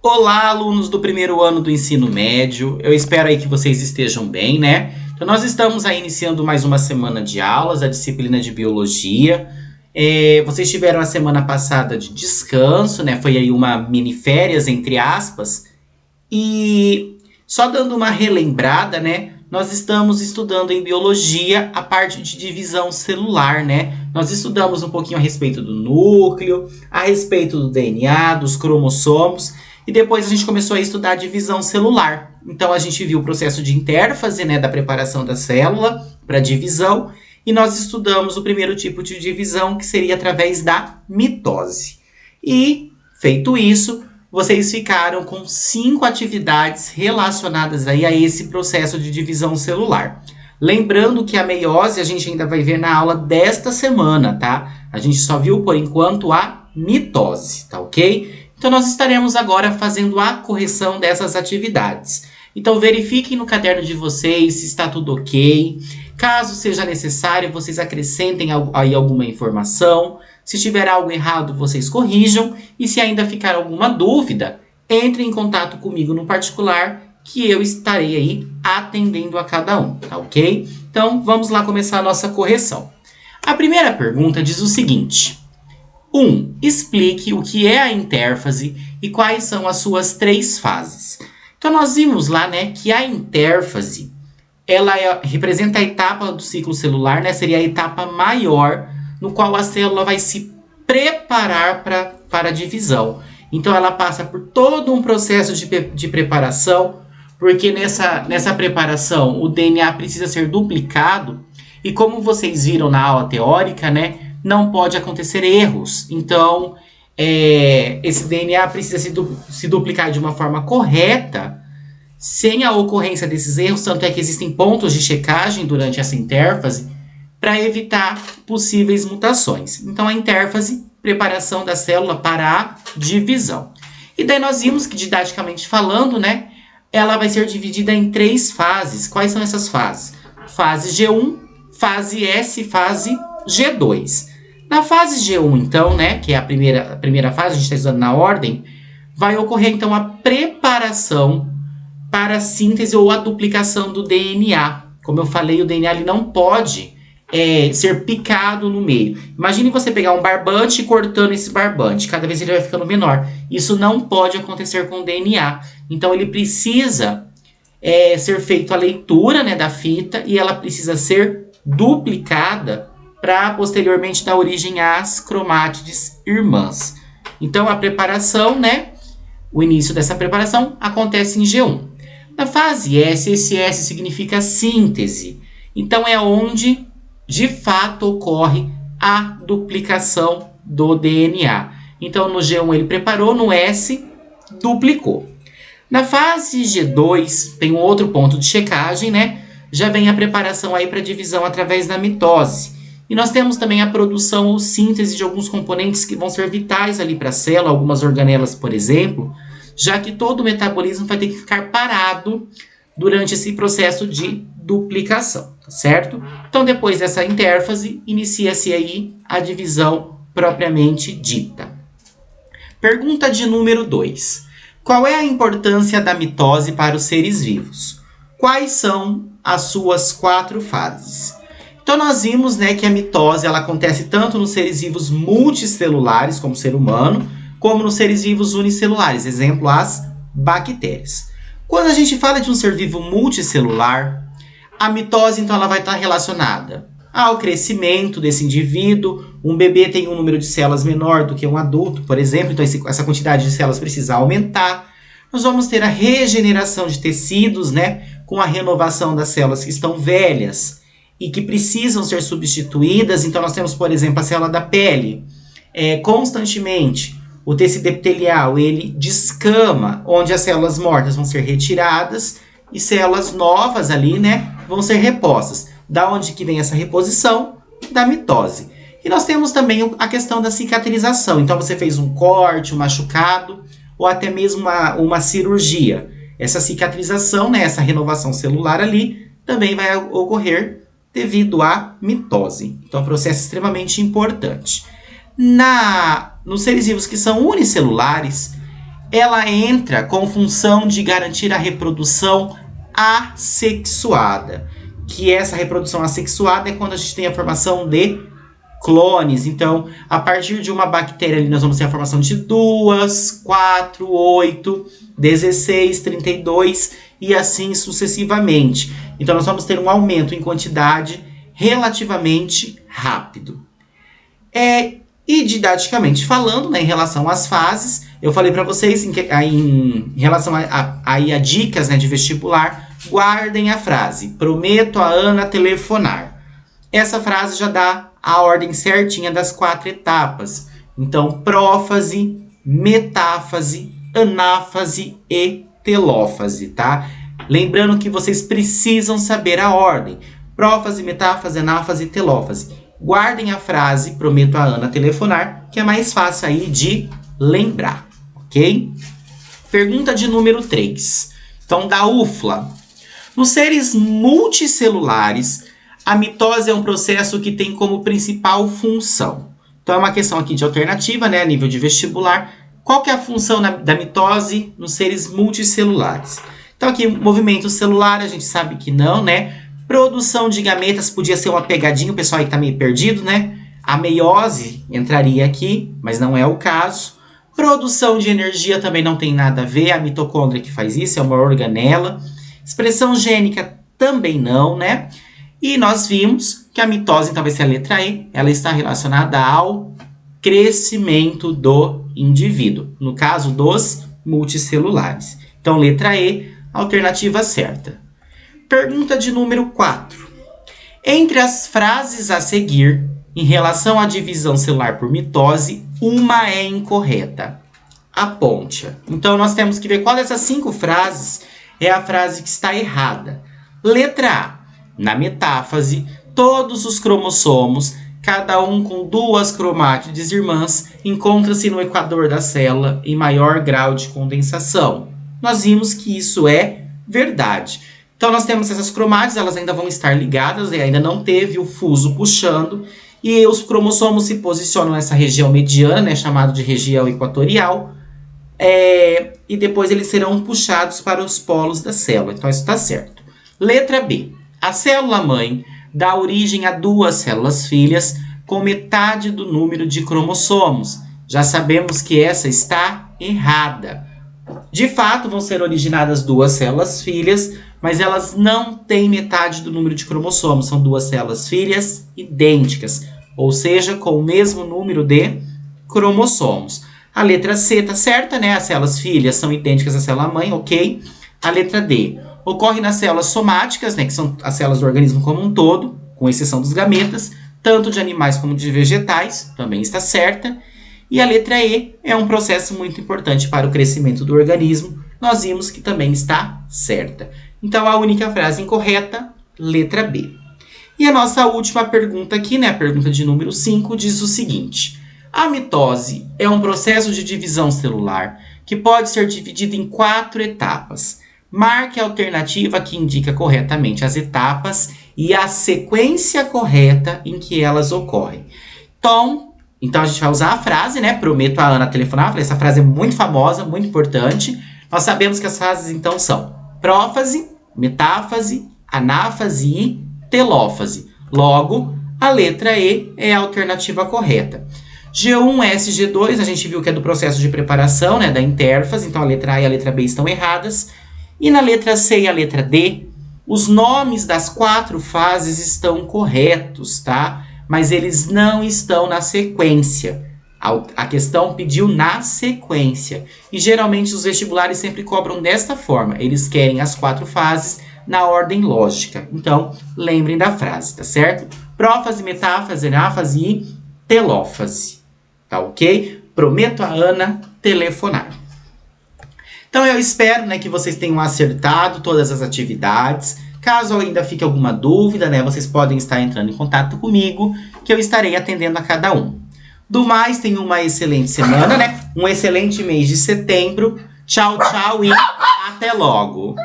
Olá, alunos do primeiro ano do ensino médio. Eu espero aí que vocês estejam bem, né? Então, nós estamos aí iniciando mais uma semana de aulas, a disciplina de biologia. Vocês tiveram a semana passada de descanso, né? Foi aí uma mini férias, entre aspas. E só dando uma relembrada, né? Nós estamos estudando em biologia a parte de divisão celular, né? Nós estudamos um pouquinho a respeito do núcleo, a respeito do DNA, dos cromossomos, e depois a gente começou a estudar a divisão celular. Então a gente viu o processo de intérfase, né, da preparação da célula para divisão, e nós estudamos o primeiro tipo de divisão, que seria através da mitose. E, feito isso, vocês ficaram com 5 atividades relacionadas aí a esse processo de divisão celular. Lembrando que a meiose a gente ainda vai ver na aula desta semana, tá? A gente só viu, por enquanto, a mitose, tá ok? Então, nós estaremos agora fazendo a correção dessas atividades. Então, verifiquem no caderno de vocês se está tudo ok. Caso seja necessário, vocês acrescentem aí alguma informação. Se tiver algo errado, vocês corrijam. E se ainda ficar alguma dúvida, entre em contato comigo no particular, que eu estarei aí atendendo a cada um, tá ok? Então, vamos lá começar a nossa correção. A primeira pergunta diz o seguinte. 1. Explique o que é a intérfase e quais são as suas 3 fases. Então, nós vimos lá, né, que a intérfase, ela representa a etapa do ciclo celular, né, seria a etapa maior, no qual a célula vai se preparar para a divisão. Então, ela passa por todo um processo de preparação, porque nessa preparação o DNA precisa ser duplicado, e como vocês viram na aula teórica, né, não pode acontecer erros. Então, esse DNA precisa se duplicar de uma forma correta, sem a ocorrência desses erros, tanto é que existem pontos de checagem durante essa intérfase, para evitar possíveis mutações. Então, a intérfase, preparação da célula para a divisão. E daí nós vimos que, didaticamente falando, né, ela vai ser dividida em 3 fases. Quais são essas fases? Fase G1, fase S e fase G2. Na fase G1, então, né, que é a primeira fase, a gente está estudando na ordem, vai ocorrer, então, a preparação para a síntese ou a duplicação do DNA. Como eu falei, o DNA ele não pode ser picado no meio. Imagine você pegar um barbante e cortando esse barbante. Cada vez ele vai ficando menor. Isso não pode acontecer com o DNA. Então, ele precisa ser feita a leitura, né, da fita, e ela precisa ser duplicada para posteriormente dar origem às cromátides irmãs. Então, a preparação, né, o início dessa preparação acontece em G1. Na fase S, esse S significa síntese. Então, é onde, de fato, ocorre a duplicação do DNA. Então, no G1 ele preparou, no S, duplicou. Na fase G2, tem um outro ponto de checagem, né? Já vem a preparação aí para divisão através da mitose. E nós temos também a produção ou síntese de alguns componentes que vão ser vitais ali para a célula, algumas organelas, por exemplo, já que todo o metabolismo vai ter que ficar parado durante esse processo de duplicação, tá certo? Então, depois dessa intérfase, inicia-se aí a divisão propriamente dita. Pergunta de número 2. Qual é a importância da mitose para os seres vivos? Quais são as suas 4 fases? Então, nós vimos, né, que a mitose ela acontece tanto nos seres vivos multicelulares, como o ser humano, como nos seres vivos unicelulares, exemplo, as bactérias. Quando a gente fala de um ser vivo multicelular, a mitose, então, ela vai estar relacionada ao crescimento desse indivíduo. Um bebê tem um número de células menor do que um adulto, por exemplo, então essa quantidade de células precisa aumentar. Nós vamos ter a regeneração de tecidos, né, com a renovação das células que estão velhas e que precisam ser substituídas. Então, nós temos, por exemplo, a célula da pele. Constantemente, o tecido epitelial, ele descama, onde as células mortas vão ser retiradas e células novas ali, né, vão ser repostas. Da onde que vem essa reposição? Da mitose. E nós temos também a questão da cicatrização. Então, você fez um corte, um machucado, ou até mesmo uma cirurgia. Essa cicatrização, né, essa renovação celular ali, também vai ocorrer devido à mitose. Então, é um processo extremamente importante. Nos seres vivos que são unicelulares, ela entra com função de garantir a reprodução assexuada. Que essa reprodução assexuada é quando a gente tem a formação de clones. Então, a partir de uma bactéria ali, nós vamos ter a formação de 2, 4, 8, 16, 32 e assim sucessivamente. Então, nós vamos ter um aumento em quantidade relativamente rápido. E didaticamente falando, né, em relação às fases, eu falei para vocês em relação a dicas, né, de vestibular, guardem a frase: prometo a Ana telefonar. Essa frase já dá a ordem certinha das 4 etapas. Então, prófase, metáfase, anáfase e telófase, tá? Lembrando que vocês precisam saber a ordem: prófase, metáfase, anáfase e telófase. Guardem a frase, prometo a Ana telefonar, que é mais fácil aí de lembrar, ok? Pergunta de número 3. Então, da UFLA. Nos seres multicelulares, a mitose é um processo que tem como principal função. Então, é uma questão aqui de alternativa, né, a nível de vestibular. Qual que é a função da mitose nos seres multicelulares? Então, aqui, movimento celular, a gente sabe que não, né? Produção de gametas podia ser uma pegadinha, o pessoal aí tá meio perdido, né? A meiose entraria aqui, mas não é o caso. Produção de energia também não tem nada a ver, a mitocôndria que faz isso, é uma organela. Expressão gênica também não, né? E nós vimos que a mitose, então vai ser a letra E, ela está relacionada ao crescimento do indivíduo, no caso dos multicelulares. Então, letra E, alternativa certa. Pergunta de número 4. Entre as frases a seguir, em relação à divisão celular por mitose, uma é incorreta. Aponte-a. Então, nós temos que ver qual dessas 5 frases é a frase que está errada. Letra A. Na metáfase, todos os cromossomos, cada um com 2 cromátides irmãs, encontram-se no equador da célula em maior grau de condensação. Nós vimos que isso é verdade. Então, nós temos essas cromátides, elas ainda vão estar ligadas, e ainda não teve o fuso puxando, e os cromossomos se posicionam nessa região mediana, né, chamada de região equatorial, e depois eles serão puxados para os polos da célula. Então, isso está certo. Letra B. A célula-mãe dá origem a 2 células filhas com metade do número de cromossomos. Já sabemos que essa está errada. De fato, vão ser originadas 2 células filhas, mas elas não têm metade do número de cromossomos. São 2 células filhas idênticas, ou seja, com o mesmo número de cromossomos. A letra C está certa, né? As células filhas são idênticas à célula-mãe, ok? A letra D ocorre nas células somáticas, né? Que são as células do organismo como um todo, com exceção dos gametas, tanto de animais como de vegetais, também está certa. E a letra E é um processo muito importante para o crescimento do organismo. Nós vimos que também está certa. Então, a única frase incorreta, letra B. E a nossa última pergunta aqui, né, a pergunta de número 5, diz o seguinte: a mitose é um processo de divisão celular que pode ser dividido em 4 etapas. Marque a alternativa que indica corretamente as etapas e a sequência correta em que elas ocorrem. Então a gente vai usar a frase, né? Prometo a Ana telefonar. Essa frase é muito famosa, muito importante. Nós sabemos que as frases, então, são prófase, metáfase, anáfase e telófase. Logo, a letra E é a alternativa correta. G1, S, G2, a gente viu que é do processo de preparação, né? Da intérfase. Então, a letra A e a letra B estão erradas. E na letra C e a letra D, os nomes das 4 fases estão corretos, tá? Mas eles não estão na sequência. A questão pediu na sequência. E geralmente os vestibulares sempre cobram desta forma. Eles querem as 4 fases na ordem lógica. Então, lembrem da frase, tá certo? Prófase, metáfase, anáfase e telófase. Tá ok? Prometo a Ana telefonar. Então, eu espero, né, que vocês tenham acertado todas as atividades. Caso ainda fique alguma dúvida, né, vocês podem estar entrando em contato comigo, que eu estarei atendendo a cada um. Do mais, tenham uma excelente semana, né? Um excelente mês de setembro. Tchau, tchau e até logo!